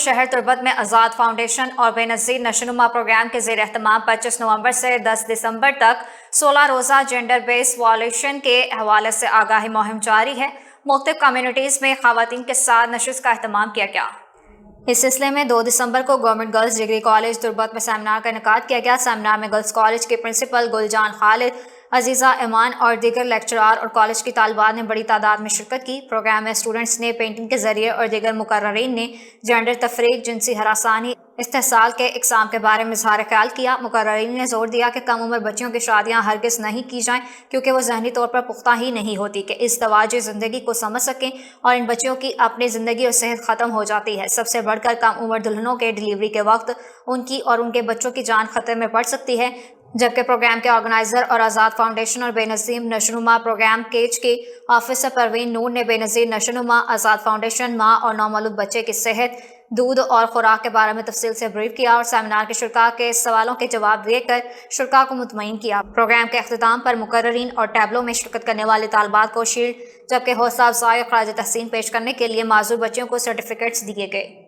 شہر تربت میں آزاد فاؤنڈیشن اور بے نظیر نشوونما پروگرام کے زیر اہتمام 25 نومبر سے 10 دسمبر تک 16 روزہ جینڈر بیس وائلیشن کے حوالے سے آگاہی مہم جاری ہے۔ مختلف کمیونٹیز میں خواتین کے ساتھ نشست کا اہتمام کیا گیا۔ اس سلسلے میں 2 دسمبر کو گورنمنٹ گرلز ڈگری کالج تربت میں سیمینار کا انعقاد کیا گیا۔ سیمینار میں گرلز کالج کے پرنسپل گل جان خالد، عزیزہ ایمان اور دیگر لیکچرار اور کالج کی طالبات نے بڑی تعداد میں شرکت کی۔ پروگرام میں اسٹوڈنٹس نے پینٹنگ کے ذریعے اور دیگر مقررین نے جینڈر تفریق، جنسی ہراسانی، استحصال کے اقسام کے بارے میں اظہار خیال کیا۔ مقررین نے زور دیا کہ کم عمر بچیوں کی شادیاں ہرگز نہیں کی جائیں کیونکہ وہ ذہنی طور پر پختہ ہی نہیں ہوتی کہ ازدواجی زندگی کو سمجھ سکیں اور ان بچیوں کی اپنی زندگی اور صحت ختم ہو جاتی ہے۔ سب سے بڑھ کر کم عمر دلہنوں کے ڈیلیوری کے وقت ان کی اور ان کے بچوں کی جان خطرے میں پڑ سکتی ہے، جبکہ پروگرام کے آرگنائزر اور آزاد فاؤنڈیشن اور بے نظیر نشوونما پروگرام کیچ کی آفیسر پروین نور نے بے نظیر نشوونما، آزاد فاؤنڈیشن، ماں اور نومولود بچے کی صحت، دودھ اور خوراک کے بارے میں تفصیل سے بریف کیا اور سیمینار کے شرکاء کے سوالوں کے جواب دے کر شرکاء کو مطمئن کیا۔ پروگرام کے اختتام پر مقررین اور ٹیبلوں میں شرکت کرنے والے طالبات کو شیلڈ، جبکہ حوصلہ افزائی اور خراج تحسین پیش کرنے کے لیے معذور بچیوں کو سرٹیفکیٹس دیے گئے۔